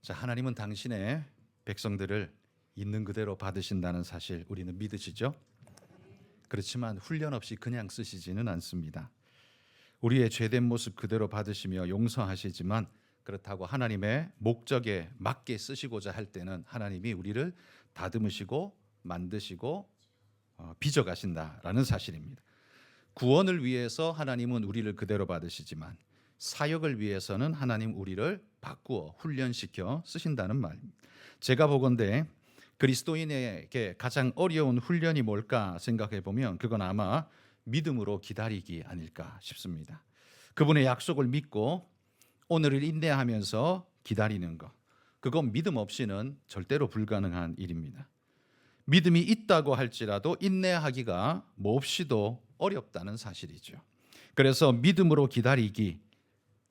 자, 하나님은 당신의 백성들을 있는 그대로 받으신다는 사실 우리는 믿으시죠? 그렇지만 훈련 없이 그냥 쓰시지는 않습니다. 우리의 죄된 모습 그대로 받으시며 용서하시지만 그렇다고 하나님의 목적에 맞게 쓰시고자 할 때는 하나님이 우리를 다듬으시고 만드시고 빚어가신다라는 사실입니다. 구원을 위해서 하나님은 우리를 그대로 받으시지만 사역을 위해서는 하나님 우리를 바꾸어 훈련시켜 쓰신다는 말입니다. 제가 보건대 그리스도인에게 가장 어려운 훈련이 뭘까 생각해 보면 그건 아마 믿음으로 기다리기 아닐까 싶습니다. 그분의 약속을 믿고 오늘을 인내하면서 기다리는 것, 그건 믿음 없이는 절대로 불가능한 일입니다. 믿음이 있다고 할지라도 인내하기가 몹시도 어렵다는 사실이죠. 그래서 믿음으로 기다리기,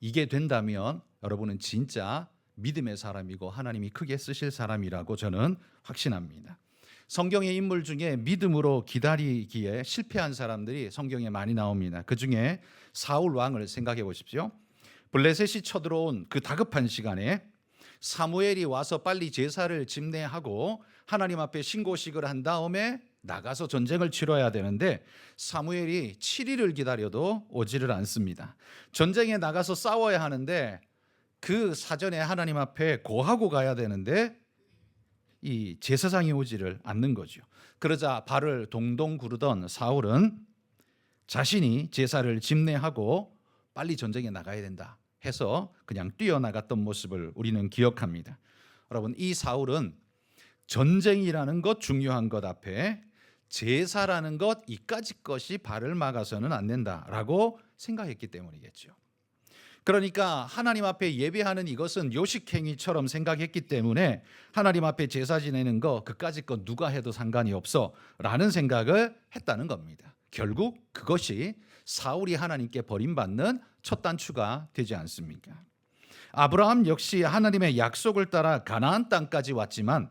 이게 된다면 여러분은 진짜 믿음의 사람이고 하나님이 크게 쓰실 사람이라고 저는 확신합니다. 성경의 인물 중에 믿음으로 기다리기에 실패한 사람들이 성경에 많이 나옵니다. 그 중에 사울 왕을 생각해 보십시오. 블레셋이 쳐들어온 그 다급한 시간에 사무엘이 와서 빨리 제사를 집례하고 하나님 앞에 신고식을 한 다음에 나가서 전쟁을 치러야 되는데 사무엘이 7일을 기다려도 오지를 않습니다. 전쟁에 나가서 싸워야 하는데 그 사전에 하나님 앞에 고하고 가야 되는데 이 제사장이 오지를 않는 거죠. 그러자 발을 동동 구르던 사울은 자신이 제사를 집례하고 빨리 전쟁에 나가야 된다 해서 그냥 뛰어나갔던 모습을 우리는 기억합니다. 여러분, 이 사울은 전쟁이라는 것, 중요한 것 앞에 제사라는 것, 이까지 것이 발을 막아서는 안 된다라고 생각했기 때문이겠죠. 그러니까 하나님 앞에 예배하는 이것은 요식행위처럼 생각했기 때문에 하나님 앞에 제사 지내는 거, 그까지 것 누가 해도 상관이 없어 라는 생각을 했다는 겁니다. 결국 그것이 사울이 하나님께 버림받는 첫 단추가 되지 않습니까? 아브라함 역시 하나님의 약속을 따라 가나안 땅까지 왔지만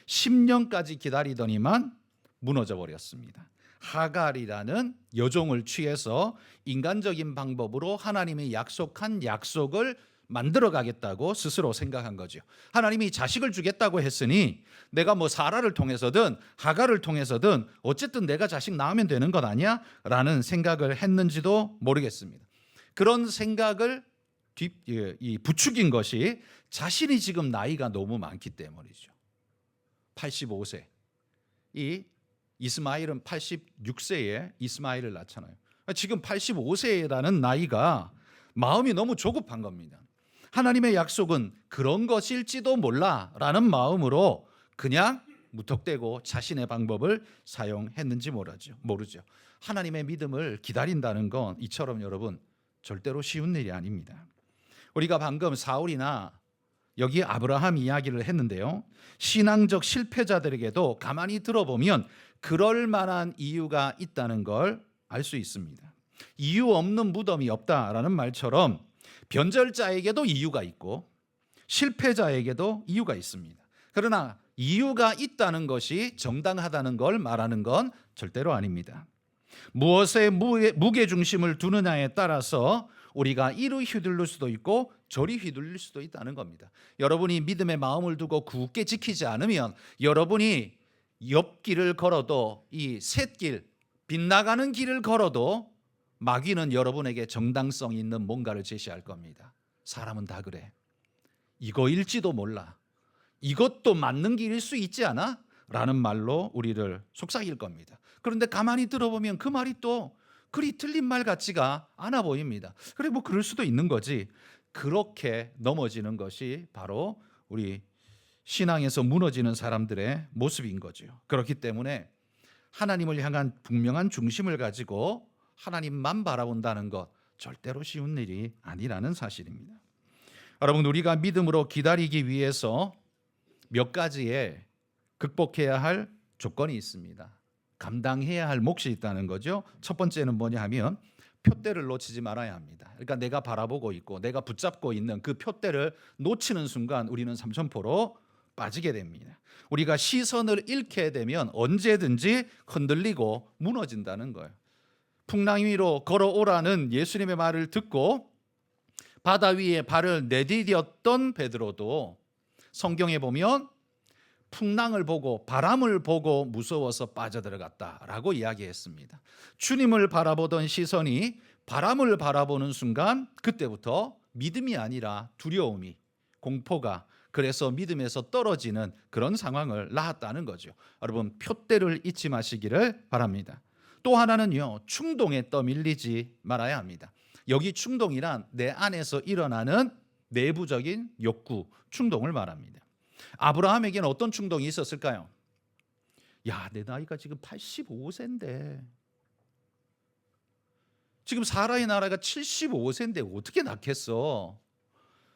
10년까지 기다리더니만 무너져 버렸습니다. 하갈이라는 여종을 취해서 인간적인 방법으로 하나님이 약속한 약속을 만들어 가겠다고 스스로 생각한 거죠. 하나님이 자식을 주겠다고 했으니 내가 뭐 사라를 통해서든 하갈을 통해서든 어쨌든 내가 자식 낳으면 되는 것 아니야? 라는 생각을 했는지도 모르겠습니다. 그런 생각을 부추긴 것이 자신이 지금 나이가 너무 많기 때문이죠. 85세. 이 이스마엘은 86세에 이스마엘을 낳잖아요. 지금 85세라는 나이가 마음이 너무 조급한 겁니다. 하나님의 약속은 그런 것일지도 몰라라는 마음으로 그냥 무턱대고 자신의 방법을 사용했는지 모르죠. 하나님의 믿음을 기다린다는 건 이처럼 여러분 절대로 쉬운 일이 아닙니다. 우리가 방금 사울이나 여기 아브라함 이야기를 했는데요. 신앙적 실패자들에게도 가만히 들어보면 그럴 만한 이유가 있다는 걸 알 수 있습니다. 이유 없는 무덤이 없다라는 말처럼 변절자에게도 이유가 있고 실패자에게도 이유가 있습니다. 그러나 이유가 있다는 것이 정당하다는 걸 말하는 건 절대로 아닙니다. 무엇에 무게중심을 두느냐에 따라서 우리가 이리 휘둘릴 수도 있고 저리 휘둘릴 수도 있다는 겁니다. 여러분이 믿음의 마음을 두고 굳게 지키지 않으면 여러분이 옆길을 걸어도 이 샛길, 빗나가는 길을 걸어도 마귀는 여러분에게 정당성 있는 뭔가를 제시할 겁니다. 사람은 다 그래. 이거일지도 몰라. 이것도 맞는 길일 수 있지 않아? 라는 말로 우리를 속삭일 겁니다. 그런데 가만히 들어보면 그 말이 또 그리 틀린 말 같지가 않아 보입니다. 그래, 뭐 그럴 수도 있는 거지. 그렇게 넘어지는 것이 바로 우리 신앙에서 무너지는 사람들의 모습인 거죠. 그렇기 때문에 하나님을 향한 분명한 중심을 가지고 하나님만 바라본다는 것 절대로 쉬운 일이 아니라는 사실입니다. 여러분, 우리가 믿음으로 기다리기 위해서 몇 가지의 극복해야 할 조건이 있습니다. 감당해야 할 몫이 있다는 거죠. 첫 번째는 뭐냐 하면 표대를 놓치지 말아야 합니다. 그러니까 내가 바라보고 있고 내가 붙잡고 있는 그 표대를 놓치는 순간 우리는 삼천포로 빠지게 됩니다. 우리가 시선을 잃게 되면 언제든지 흔들리고 무너진다는 거예요. 풍랑 위로 걸어오라는 예수님의 말을 듣고 바다 위에 발을 내디뎠던 베드로도 성경에 보면 풍랑을 보고 바람을 보고 무서워서 빠져들어갔다라고 이야기했습니다. 주님을 바라보던 시선이 바람을 바라보는 순간 그때부터 믿음이 아니라 두려움이, 공포가, 그래서 믿음에서 떨어지는 그런 상황을 낳았다는 거죠. 여러분, 푯대를 잊지 마시기를 바랍니다. 또 하나는요, 충동에 떠밀리지 말아야 합니다. 여기 충동이란 내 안에서 일어나는 내부적인 욕구, 충동을 말합니다. 아브라함에게는 어떤 충동이 있었을까요? 야, 내 나이가 지금 85세인데 지금 사라의 나라가 75세인데 어떻게 낳겠어?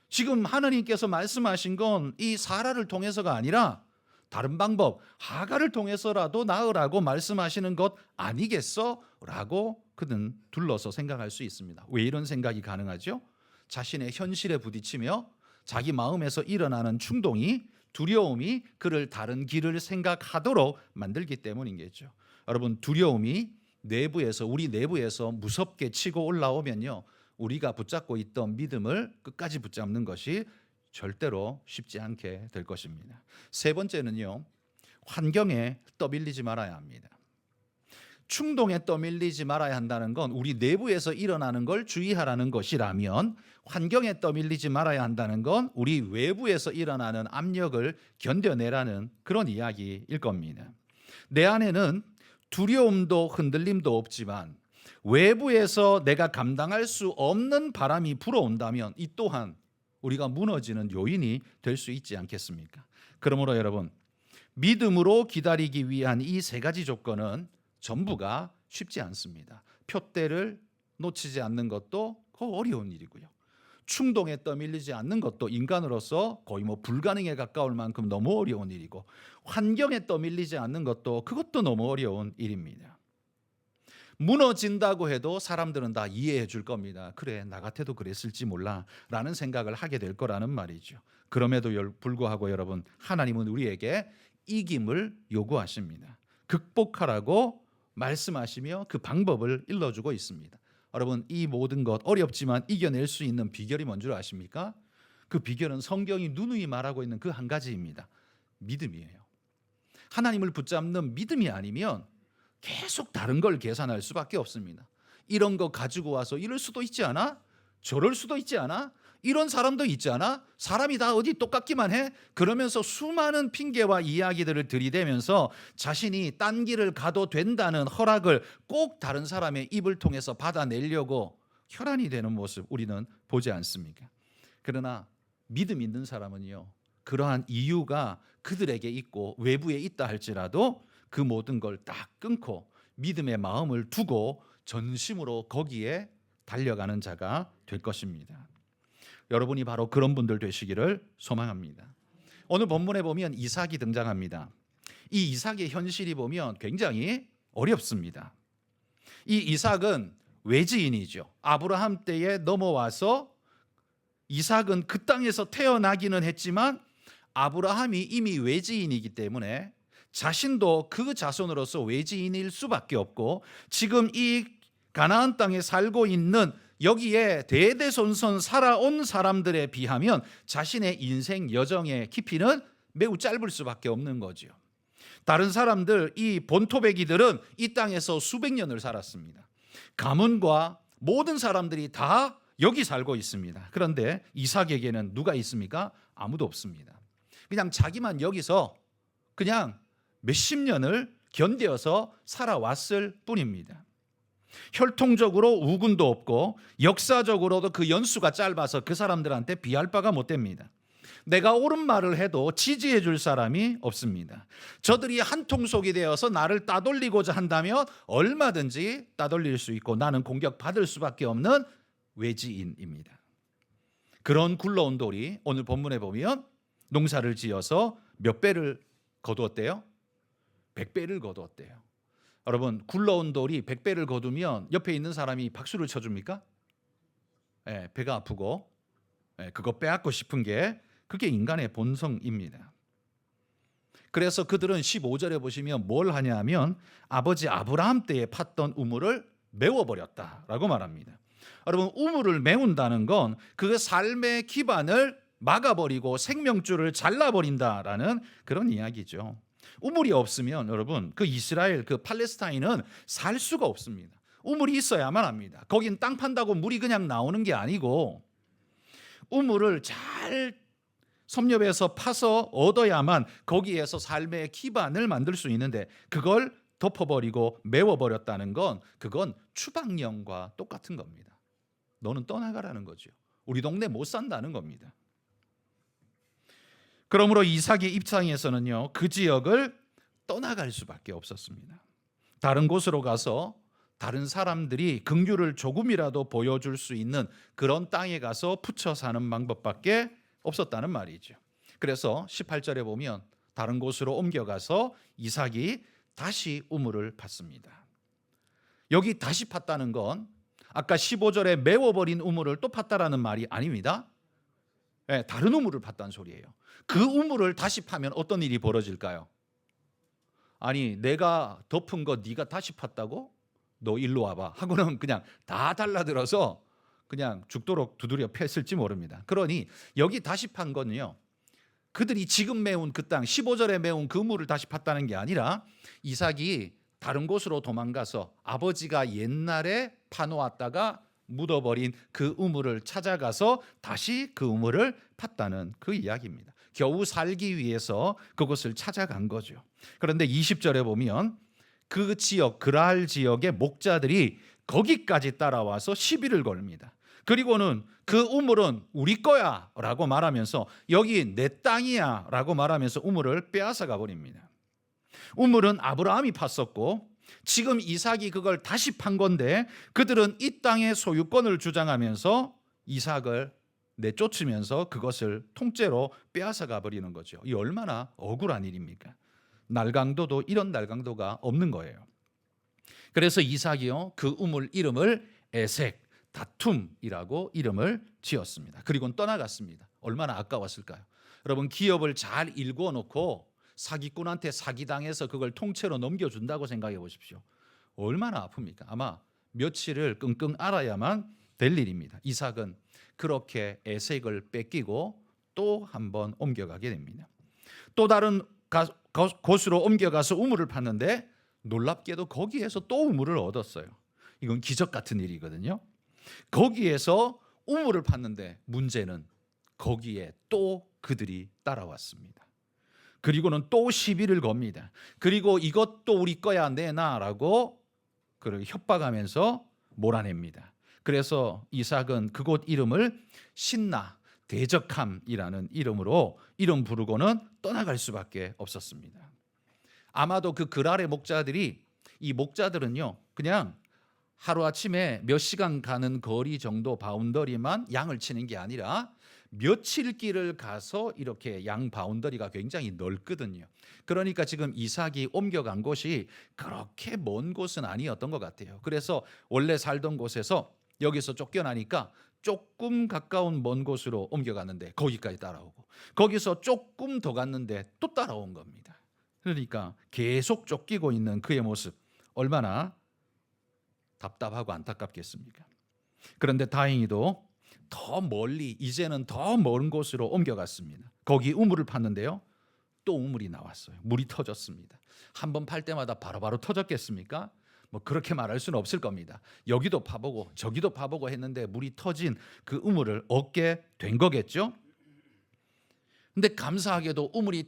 지금 하나님께서 말씀하신 건 이 사라를 통해서가 아니라 다른 방법, 하갈을 통해서라도 낳으라고 말씀하시는 것 아니겠어? 라고 그는 둘러서 생각할 수 있습니다. 왜 이런 생각이 가능하죠? 자신의 현실에 부딪히며 자기 마음에서 일어나는 충동이, 두려움이 그를 다른 길을 생각하도록 만들기 때문이겠죠. 여러분, 두려움이 우리 내부에서 무섭게 치고 올라오면요, 우리가 붙잡고 있던 믿음을 끝까지 붙잡는 것이 절대로 쉽지 않게 될 것입니다. 세 번째는요, 환경에 떠밀리지 말아야 합니다. 충동에 떠밀리지 말아야 한다는 건 우리 내부에서 일어나는 걸 주의하라는 것이라면, 환경에 떠밀리지 말아야 한다는 건 우리 외부에서 일어나는 압력을 견뎌내라는 그런 이야기일 겁니다. 내 안에는 두려움도 흔들림도 없지만 외부에서 내가 감당할 수 없는 바람이 불어온다면 이 또한 우리가 무너지는 요인이 될 수 있지 않겠습니까? 그러므로 여러분, 믿음으로 기다리기 위한 이 세 가지 조건은 전부가 쉽지 않습니다. 푯대를 놓치지 않는 것도 어려운 일이고요. 충동에 떠밀리지 않는 것도 인간으로서 거의 불가능에 가까울 만큼 너무 어려운 일이고, 환경에 떠밀리지 않는 것도 그것도 너무 어려운 일입니다. 무너진다고 해도 사람들은 다 이해해 줄 겁니다. 그래, 나 같아도 그랬을지 몰라 라는 생각을 하게 될 거라는 말이죠. 그럼에도 불구하고 여러분, 하나님은 우리에게 이김을 요구하십니다. 극복하라고 말씀하시며 그 방법을 일러주고 있습니다. 여러분, 이 모든 것 어렵지만 이겨낼 수 있는 비결이 뭔 줄 아십니까? 그 비결은 성경이 누누이 말하고 있는 그 한 가지입니다. 믿음이에요. 하나님을 붙잡는 믿음이 아니면 계속 다른 걸 계산할 수밖에 없습니다. 이런 거 가지고 와서 이럴 수도 있지 않아? 저럴 수도 있지 않아? 이런 사람도 있지 않아? 사람이 다 어디 똑같기만 해? 그러면서 수많은 핑계와 이야기들을 들이대면서 자신이 딴 길을 가도 된다는 허락을 꼭 다른 사람의 입을 통해서 받아내려고 혈안이 되는 모습 우리는 보지 않습니까? 그러나 믿음 있는 사람은요, 그러한 이유가 그들에게 있고 외부에 있다 할지라도 그 모든 걸 딱 끊고 믿음의 마음을 두고 전심으로 거기에 달려가는 자가 될 것입니다. 여러분이 바로 그런 분들 되시기를 소망합니다. 오늘 본문에 보면 이삭이 등장합니다. 이 이삭의 현실이 보면 굉장히 어렵습니다. 이 이삭은 외지인이죠. 아브라함 때에 넘어와서 이삭은 그 땅에서 태어나기는 했지만 아브라함이 이미 외지인이기 때문에 자신도 그 자손으로서 외지인일 수밖에 없고, 지금 이 가나안 땅에 살고 있는 여기에 대대손손 살아온 사람들에 비하면 자신의 인생 여정의 깊이는 매우 짧을 수밖에 없는 거죠. 다른 사람들, 이 본토배기들은 이 땅에서 수백 년을 살았습니다. 가문과 모든 사람들이 다 여기 살고 있습니다. 그런데 이삭에게는 누가 있습니까? 아무도 없습니다. 그냥 자기만 여기서 그냥 몇십 년을 견뎌서 살아왔을 뿐입니다. 혈통적으로 우군도 없고 역사적으로도 그 연수가 짧아서 그 사람들한테 비할 바가 못 됩니다. 내가 옳은 말을 해도 지지해 줄 사람이 없습니다. 저들이 한 통속이 되어서 나를 따돌리고자 한다면 얼마든지 따돌릴 수 있고 나는 공격받을 수밖에 없는 외지인입니다. 그런 굴러온 돌이 오늘 본문에 보면 농사를 지어서 몇 배를 거두었대요? 100배를 거두었대요. 여러분, 굴러온 돌이 100배를 거두면 옆에 있는 사람이 박수를 쳐줍니까? 네, 배가 아프고 그거 빼앗고 싶은 게 그게 인간의 본성입니다. 그래서 그들은 15절에 보시면 뭘 하냐 하면 아버지 아브라함 때에 팠던 우물을 메워버렸다라고 말합니다. 여러분, 우물을 메운다는 건 그 삶의 기반을 막아버리고 생명줄을 잘라버린다라는 그런 이야기죠. 우물이 없으면 여러분 그 이스라엘 그 팔레스타인은 살 수가 없습니다. 우물이 있어야만 합니다. 거긴 땅 판다고 물이 그냥 나오는 게 아니고 우물을 잘 섭렵해서 파서 얻어야만 거기에서 삶의 기반을 만들 수 있는데 그걸 덮어버리고 메워버렸다는 건 그건 추방령과 똑같은 겁니다. 너는 떠나가라는 거죠. 우리 동네 못 산다는 겁니다. 그러므로 이삭의 입장에서는요, 그 지역을 떠나갈 수밖에 없었습니다. 다른 곳으로 가서 다른 사람들이 긍휼을 조금이라도 보여줄 수 있는 그런 땅에 가서 붙여 사는 방법밖에 없었다는 말이죠. 그래서 18절에 보면 다른 곳으로 옮겨가서 이삭이 다시 우물을 팠습니다. 여기 다시 팠다는 건 아까 15절에 메워버린 우물을 또 팠다라는 말이 아닙니다. 네, 다른 우물을 팠다는 소리예요. 그 우물을 다시 파면 어떤 일이 벌어질까요? 아니 내가 덮은 거 네가 다시 팠다고? 너 일로 와봐 하고는 그냥 다 달라들어서 그냥 죽도록 두드려 팼을지 모릅니다. 그러니 여기 다시 판 건요, 그들이 지금 메운 그 땅 15절에 메운 그 우물을 다시 팠다는 게 아니라 이삭이 다른 곳으로 도망가서 아버지가 옛날에 파놓았다가 묻어버린 그 우물을 찾아가서 다시 그 우물을 팠다는 그 이야기입니다. 겨우 살기 위해서 그곳을 찾아간 거죠. 그런데 20절에 보면 그 지역 그랄 지역의 목자들이 거기까지 따라와서 시비를 걸습니다. 그리고는 그 우물은 우리 거야 라고 말하면서 여기 내 땅이야 라고 말하면서 우물을 빼앗아가 버립니다. 우물은 아브라함이 팠었고 지금 이삭이 그걸 다시 판 건데 그들은 이 땅의 소유권을 주장하면서 이삭을 내쫓으면서 그것을 통째로 빼앗아가 버리는 거죠. 이 얼마나 억울한 일입니까? 날강도도 이런 날강도가 없는 거예요. 그래서 이삭이요 그 우물 이름을 에색, 다툼이라고 이름을 지었습니다. 그리고는 떠나갔습니다. 얼마나 아까웠을까요? 여러분 기업을 잘 일궈 놓고 사기꾼한테 사기당해서 그걸 통째로 넘겨준다고 생각해 보십시오. 얼마나 아픕니까? 아마 며칠을 끙끙 앓아야만 될 일입니다. 이삭은 그렇게 에색을 뺏기고 또 한 번 옮겨가게 됩니다. 또 다른 곳으로 옮겨가서 우물을 팠는데 놀랍게도 거기에서 또 우물을 얻었어요. 이건 기적 같은 일이거든요. 거기에서 우물을 팠는데 문제는 거기에 또 그들이 따라왔습니다. 그리고는 또 시비를 겁니다. 그리고 이것도 우리 거야 내놔라고 그를 협박하면서 몰아냅니다. 그래서 이삭은 그곳 이름을 신나 대적함이라는 이름으로 이름 부르고는 떠나갈 수밖에 없었습니다. 아마도 그 그랄의 목자들이 이 목자들은요 그냥 하루아침에 몇 시간 가는 거리 정도 바운더리만 양을 치는 게 아니라 며칠 길을 가서 이렇게 양 바운더리가 굉장히 넓거든요. 그러니까 지금 이삭이 옮겨간 곳이 그렇게 먼 곳은 아니었던 것 같아요. 그래서 원래 살던 곳에서 여기서 쫓겨나니까 조금 가까운 먼 곳으로 옮겨갔는데 거기까지 따라오고 거기서 조금 더 갔는데 또 따라온 겁니다. 그러니까 계속 쫓기고 있는 그의 모습 얼마나 답답하고 안타깝겠습니까? 그런데 다행히도 더 멀리 이제는 더 먼 곳으로 옮겨갔습니다. 거기 우물을 팠는데요. 또 우물이 나왔어요. 물이 터졌습니다. 한 번 팔 때마다 바로바로 터졌겠습니까? 뭐 그렇게 말할 수는 없을 겁니다. 여기도 파보고 저기도 파보고 했는데 물이 터진 그 우물을 얻게 된 거겠죠? 근데 감사하게도 우물이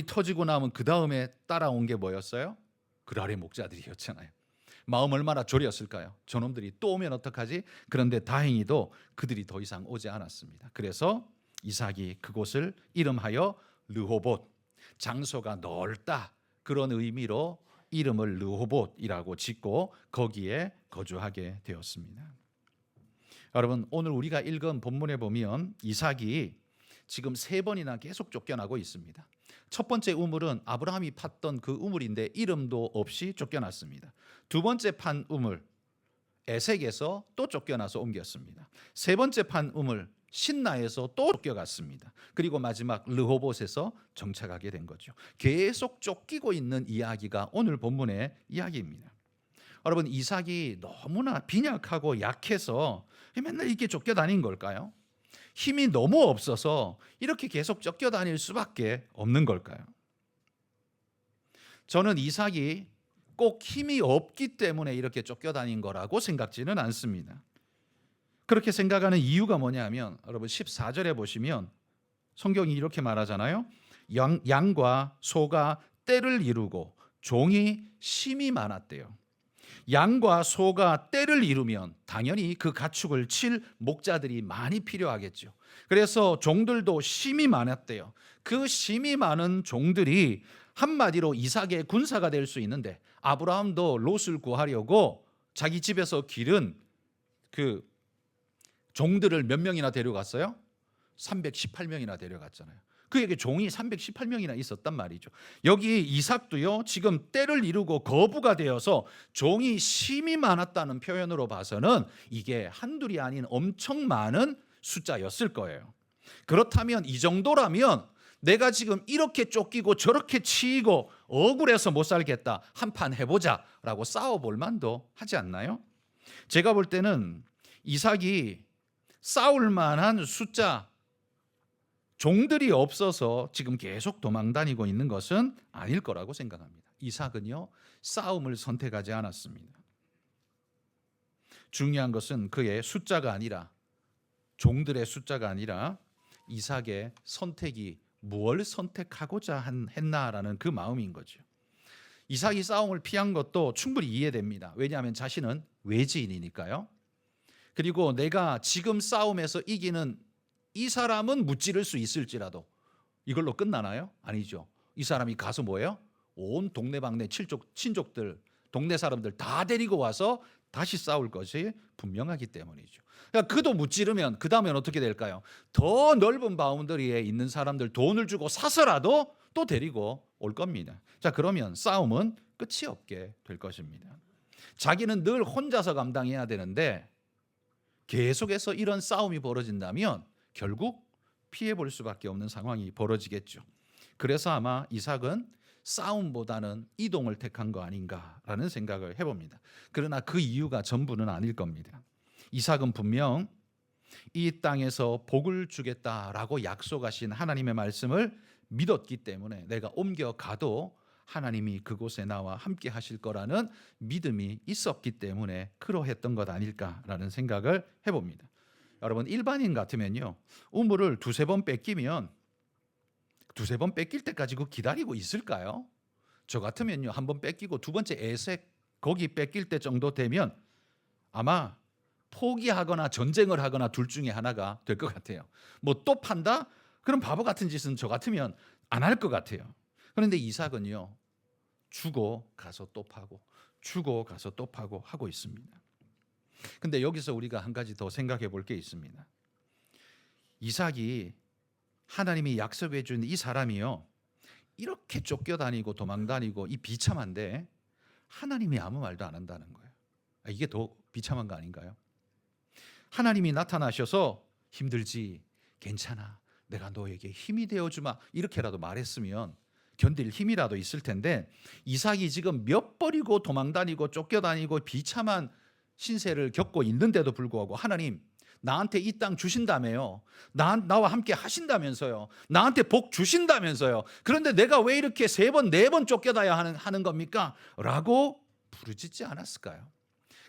터지고 나면 그 다음에 따라온 게 뭐였어요? 그랄의 목자들이었잖아요. 마음 얼마나 졸였을까요? 저놈들이 또 오면 어떡하지? 그런데 다행히도 그들이 더 이상 오지 않았습니다. 그래서 이삭이 그곳을 이름하여 르호봇, 장소가 넓다 그런 의미로 이름을 르호봇이라고 짓고 거기에 거주하게 되었습니다. 여러분 오늘 우리가 읽은 본문에 보면 이삭이 지금 3번이나 계속 쫓겨나고 있습니다. 첫 번째 우물은 아브라함이 팠던 그 우물인데 이름도 없이 쫓겨났습니다. 두 번째 판 우물 에색에서 또 쫓겨나서 옮겼습니다. 세 번째 판 우물 신나에서 또 쫓겨갔습니다. 그리고 마지막 르호봇에서 정착하게 된 거죠. 계속 쫓기고 있는 이야기가 오늘 본문의 이야기입니다. 여러분 이삭이 너무나 빈약하고 약해서 맨날 이렇게 쫓겨다닌 걸까요? 힘이 너무 없어서 이렇게 계속 쫓겨다닐 수밖에 없는 걸까요? 저는 이삭이 꼭 힘이 없기 때문에 이렇게 쫓겨다닌 거라고 생각지는 않습니다. 그렇게 생각하는 이유가 뭐냐면 여러분 14절에 보시면 성경이 이렇게 말하잖아요. 양과 소가 떼를 이루고 종이 심이 많았대요. 양과 소가 떼를 이루면 당연히 그 가축을 칠 목자들이 많이 필요하겠죠. 그래서 종들도 심이 많았대요. 그 심이 많은 종들이 한마디로 이삭의 군사가 될 수 있는데 아브라함도 롯을 구하려고 자기 집에서 기른 그 종들을 몇 명이나 데려갔어요? 318명이나 데려갔잖아요. 그에게 종이 318명이나 있었단 말이죠. 여기 이삭도요, 지금 때를 이루고 거부가 되어서 종이 심이 많았다는 표현으로 봐서는 이게 한둘이 아닌 엄청 많은 숫자였을 거예요. 그렇다면 이 정도라면 내가 지금 이렇게 쫓기고 저렇게 치이고 억울해서 못 살겠다, 한판 해보자 라고 싸워볼 만도 하지 않나요? 제가 볼 때는 이삭이 싸울 만한 숫자, 종들이 없어서 지금 계속 도망다니고 있는 것은 아닐 거라고 생각합니다. 이삭은요, 싸움을 선택하지 않았습니다. 중요한 것은 그의 숫자가 아니라, 종들의 숫자가 아니라 이삭의 선택이 무엇을 선택하고자 했나라는 그 마음인 거죠. 이삭이 싸움을 피한 것도 충분히 이해됩니다. 왜냐하면 자신은 외지인이니까요. 그리고 내가 지금 싸움에서 이기는 이 사람은 무찌를 수 있을지라도 이걸로 끝나나요? 아니죠. 이 사람이 가서 뭐예요? 온 동네방네 친족들, 동네 사람들 다 데리고 와서 다시 싸울 것이 분명하기 때문이죠. 그러니까 그도 무찌르면 그 다음엔 어떻게 될까요? 더 넓은 바운더리에 있는 사람들 돈을 주고 사서라도 또 데리고 올 겁니다. 자, 그러면 싸움은 끝이 없게 될 것입니다. 자기는 늘 혼자서 감당해야 되는데 계속해서 이런 싸움이 벌어진다면 결국 피해볼 수밖에 없는 상황이 벌어지겠죠. 그래서 아마 이삭은 싸움보다는 이동을 택한 거 아닌가라는 생각을 해봅니다. 그러나 그 이유가 전부는 아닐 겁니다. 이삭은 분명 이 땅에서 복을 주겠다라고 약속하신 하나님의 말씀을 믿었기 때문에 내가 옮겨가도 하나님이 그곳에 나와 함께 하실 거라는 믿음이 있었기 때문에 그러했던 것 아닐까라는 생각을 해봅니다. 여러분, 일반인 같으면요, 우물을 두세 번 뺏기면 두세 번 뺏길 때까지 그 기다리고 있을까요? 저 같으면요, 한 번 뺏기고 두 번째 애색 거기 뺏길 때 정도 되면 아마 포기하거나 전쟁을 하거나 둘 중에 하나가 될 것 같아요. 뭐 또 판다? 그럼 바보 같은 짓은 저 같으면 안 할 것 같아요. 그런데 이삭은요, 주고 가서 또 파고 주고 가서 또 파고 하고 있습니다. 근데 여기서 우리가 한 가지 더 생각해 볼 게 있습니다. 이삭이 하나님이 약속해 준 이 사람이요, 이렇게 쫓겨다니고 도망다니고 이 비참한데 하나님이 아무 말도 안 한다는 거예요. 이게 더 비참한 거 아닌가요? 하나님이 나타나셔서 힘들지, 괜찮아, 내가 너에게 힘이 되어주마, 이렇게라도 말했으면 견딜 힘이라도 있을 텐데 이삭이 지금 몇 번이고 도망다니고 쫓겨다니고 비참한 신세를 겪고 있는데도 불구하고 하나님, 나한테 이 땅 주신다며요. 나와 함께 하신다면서요. 나한테 복 주신다면서요. 그런데 내가 왜 이렇게 세 번, 네 번 쫓겨다야 하는 겁니까? 라고 부르짖지 않았을까요?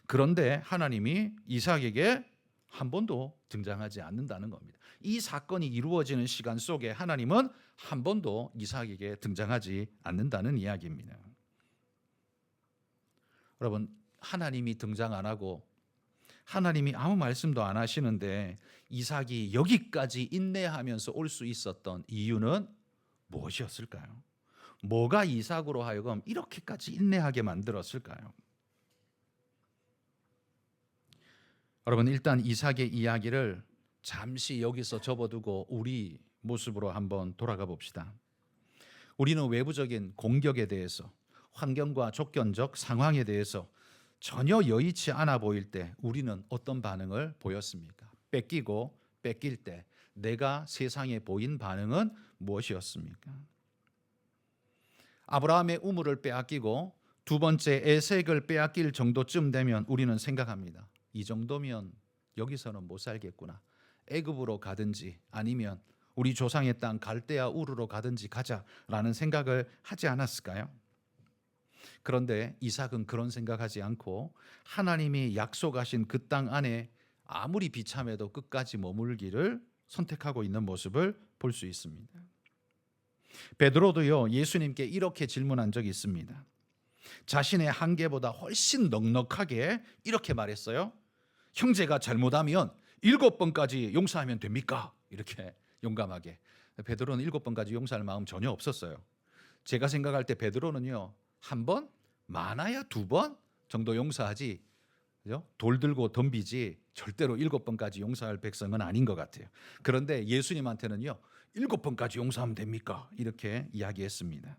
그런데 하나님이 이삭에게 한 번도 등장하지 않는다는 겁니다. 이 사건이 이루어지는 시간 속에 하나님은 한 번도 이삭에게 등장하지 않는다는 이야기입니다. 여러분, 하나님이 등장 안 하고 하나님이 아무 말씀도 안 하시는데 이삭이 여기까지 인내하면서 올 수 있었던 이유는 무엇이었을까요? 뭐가 이삭으로 하여금 이렇게까지 인내하게 만들었을까요? 여러분, 일단 이삭의 이야기를 잠시 여기서 접어두고 우리 모습으로 한번 돌아가 봅시다. 우리는 외부적인 공격에 대해서, 환경과 조건적 상황에 대해서 전혀 여의치 않아 보일 때 우리는 어떤 반응을 보였습니까? 뺏길 때 내가 세상에 보인 반응은 무엇이었습니까? 아브라함의 우물을 빼앗기고 두 번째 에색을 빼앗길 정도쯤 되면 우리는 생각합니다. 이 정도면 여기서는 못 살겠구나. 애굽으로 가든지 아니면 우리 조상의 땅 갈대아 우르로 가든지 가자라는 생각을 하지 않았을까요? 그런데 이삭은 그런 생각하지 않고 하나님이 약속하신 그 땅 안에 아무리 비참해도 끝까지 머물기를 선택하고 있는 모습을 볼 수 있습니다. 베드로도요, 예수님께 이렇게 질문한 적이 있습니다. 자신의 한계보다 훨씬 넉넉하게 이렇게 말했어요. 형제가 잘못하면 7번까지 용서하면 됩니까? 이렇게 용감하게. 베드로는 7번까지 용서할 마음 전혀 없었어요. 제가 생각할 때 베드로는요, 한 번, 많아야 2번 정도 용서하지, 그죠? 돌 들고 덤비지 절대로 7번까지 용서할 백성은 아닌 것 같아요. 그런데 예수님한테는요, 7번까지 용서하면 됩니까? 이렇게 이야기했습니다.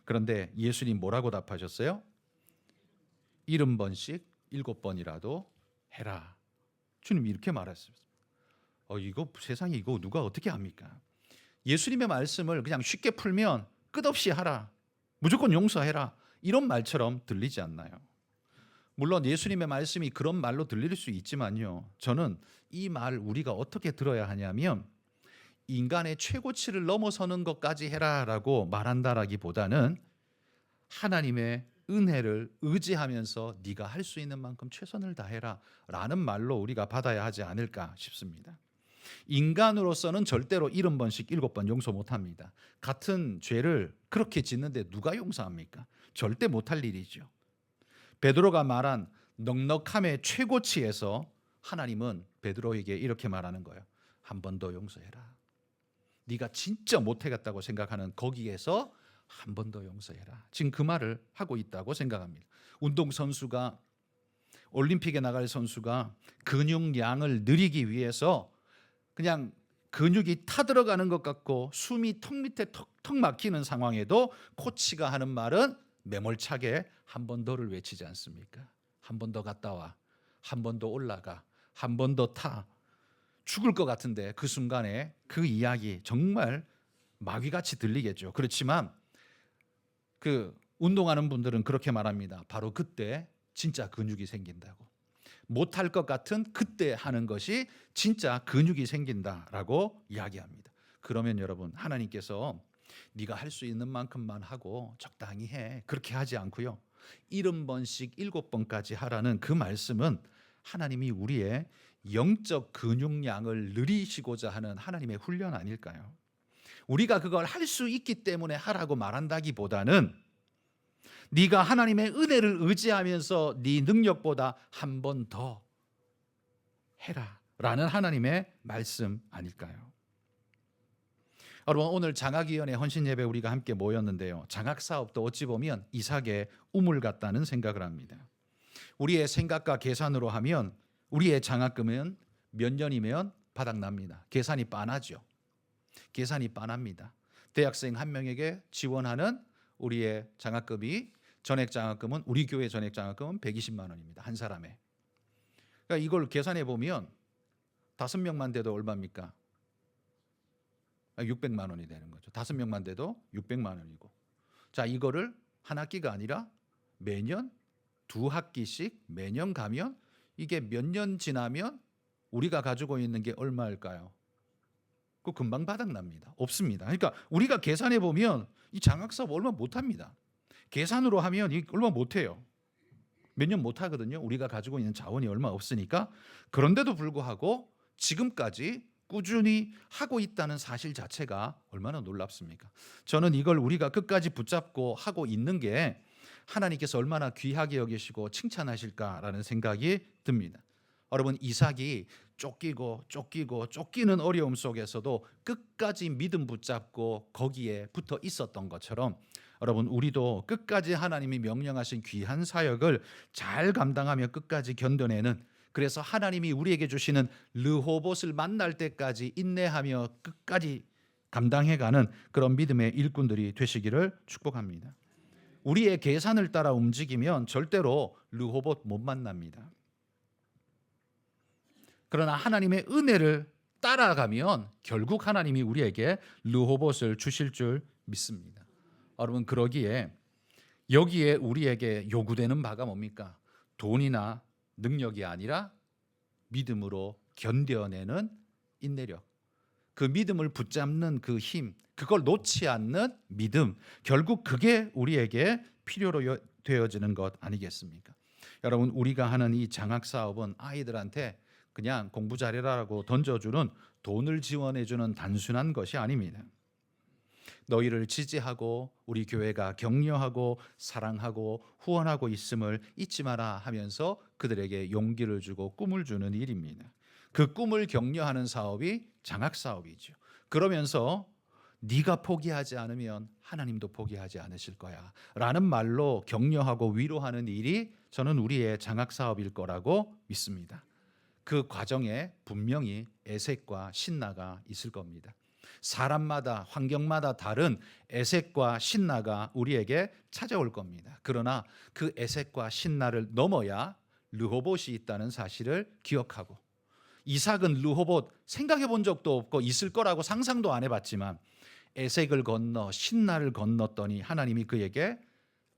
그런데 예수님 뭐라고 답하셨어요? 70번씩 7번이라도 해라. 주님이 이렇게 말했습니다. 이거 세상에 이거 누가 어떻게 합니까? 예수님의 말씀을 그냥 쉽게 풀면 끝없이 하라. 무조건 용서해라. 이런 말처럼 들리지 않나요? 물론 예수님의 말씀이 그런 말로 들릴 수 있지만요. 저는 이 말 우리가 어떻게 들어야 하냐면 인간의 최고치를 넘어서는 것까지 해라라고 말한다라기보다는 하나님의 은혜를 의지하면서 네가 할 수 있는 만큼 최선을 다해라라는 말로 우리가 받아야 하지 않을까 싶습니다. 인간으로서는 절대로 70번씩 7번 용서 못합니다. 같은 죄를 그렇게 짓는데 누가 용서합니까? 절대 못할 일이죠. 베드로가 말한 넉넉함의 최고치에서 하나님은 베드로에게 이렇게 말하는 거예요. 한 번 더 용서해라. 네가 진짜 못하겠다고 생각하는 거기에서 한 번 더 용서해라. 지금 그 말을 하고 있다고 생각합니다. 운동선수가, 올림픽에 나갈 선수가 근육량을 늘리기 위해서 그냥 근육이 타들어가는 것 같고 숨이 턱 밑에 턱 막히는 상황에도 코치가 하는 말은 매몰차게 한 번 더를 외치지 않습니까? 한 번 더 갔다 와. 한 번 더 올라가. 한 번 더 타. 죽을 것 같은데 그 순간에 그 이야기 정말 마귀같이 들리겠죠. 그렇지만 그 운동하는 분들은 그렇게 말합니다. 바로 그때 진짜 근육이 생긴다고. 못할 것 같은 그때 하는 것이 진짜 근육이 생긴다라고 이야기합니다. 그러면 여러분, 하나님께서 네가 할 수 있는 만큼만 하고 적당히 해. 그렇게 하지 않고요. 70번씩 7번까지 하라는 그 말씀은 하나님이 우리의 영적 근육량을 늘리시고자 하는 하나님의 훈련 아닐까요? 우리가 그걸 할 수 있기 때문에 하라고 말한다기보다는 네가 하나님의 은혜를 의지하면서 네 능력보다 한 번 더 해라 라는 하나님의 말씀 아닐까요? 여러분, 오늘 장학위원회 헌신예배 우리가 함께 모였는데요, 장학사업도 어찌 보면 이삭의 우물 같다는 생각을 합니다. 우리의 생각과 계산으로 하면 우리의 장학금은 몇 년이면 바닥납니다. 계산이 빤하죠. 계산이 빤합니다. 대학생 한 명에게 지원하는 우리의 장학금이, 전액 장학금은, 우리 교회 전액 장학금은 120만 원입니다. 한 사람에. 그러니까 이걸 계산해 보면 5명만 돼도 얼마입니까? 600만 원이 되는 거죠. 5명만 돼도 600만 원이고. 자, 이거를 한 학기가 아니라 매년 2학기씩 매년 가면 이게 몇 년 지나면 우리가 가지고 있는 게 얼마일까요? 그 금방 바닥납니다. 없습니다. 그러니까 우리가 계산해 보면 이 장학사업 얼마 못합니다. 계산으로 하면 이 얼마 못해요. 몇 년 못하거든요. 우리가 가지고 있는 자원이 얼마 없으니까. 그런데도 불구하고 지금까지 꾸준히 하고 있다는 사실 자체가 얼마나 놀랍습니까? 저는 이걸 우리가 끝까지 붙잡고 하고 있는 게 하나님께서 얼마나 귀하게 여기시고 칭찬하실까라는 생각이 듭니다. 여러분, 이삭이 쫓기는 어려움 속에서도 끝까지 믿음 붙잡고 거기에 붙어 있었던 것처럼, 여러분, 우리도 끝까지 하나님이 명령하신 귀한 사역을 잘 감당하며 끝까지 견뎌내는, 그래서 하나님이 우리에게 주시는 르호봇을 만날 때까지 인내하며 끝까지 감당해가는 그런 믿음의 일꾼들이 되시기를 축복합니다. 우리의 계산을 따라 움직이면 절대로 르호봇 못 만납니다. 그러나 하나님의 은혜를 따라가면 결국 하나님이 우리에게 르호봇을 주실 줄 믿습니다. 여러분, 그러기에 여기에 우리에게 요구되는 바가 뭡니까? 돈이나 능력이 아니라 믿음으로 견뎌내는 인내력, 그 믿음을 붙잡는 그 힘, 그걸 놓지 않는 믿음, 결국 그게 우리에게 필요로 되어지는 것 아니겠습니까? 여러분, 우리가 하는 이 장학 사업은 아이들한테 그냥 공부 잘해라라고 던져주는, 돈을 지원해주는 단순한 것이 아닙니다. 너희를 지지하고 우리 교회가 격려하고 사랑하고 후원하고 있음을 잊지 마라 하면서 그들에게 용기를 주고 꿈을 주는 일입니다. 그 꿈을 격려하는 사업이 장학 사업이죠. 그러면서 네가 포기하지 않으면 하나님도 포기하지 않으실 거야 라는 말로 격려하고 위로하는 일이 저는 우리의 장학 사업일 거라고 믿습니다. 그 과정에 분명히 애색과 신나가 있을 겁니다. 사람마다 환경마다 다른 애색과 신나가 우리에게 찾아올 겁니다. 그러나 그 애색과 신나를 넘어야 르호봇이 있다는 사실을 기억하고, 이삭은 르호봇 생각해 본 적도 없고 있을 거라고 상상도 안 해봤지만 애색을 건너 신나를 건넜더니 하나님이 그에게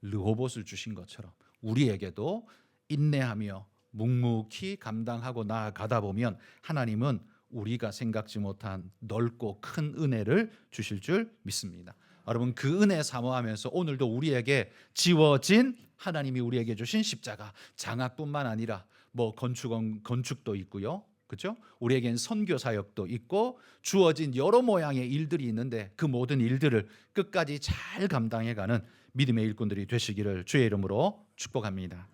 르호봇을 주신 것처럼 우리에게도 인내하며 묵묵히 감당하고 나아가다 보면 하나님은 우리가 생각지 못한 넓고 큰 은혜를 주실 줄 믿습니다. 여러분, 그 은혜 사모하면서 오늘도 우리에게 지워진, 하나님이 우리에게 주신 십자가, 장학뿐만 아니라 뭐 건축도 있고요, 그렇죠? 우리에겐 선교 사역도 있고 주어진 여러 모양의 일들이 있는데 그 모든 일들을 끝까지 잘 감당해가는 믿음의 일꾼들이 되시기를 주의 이름으로 축복합니다.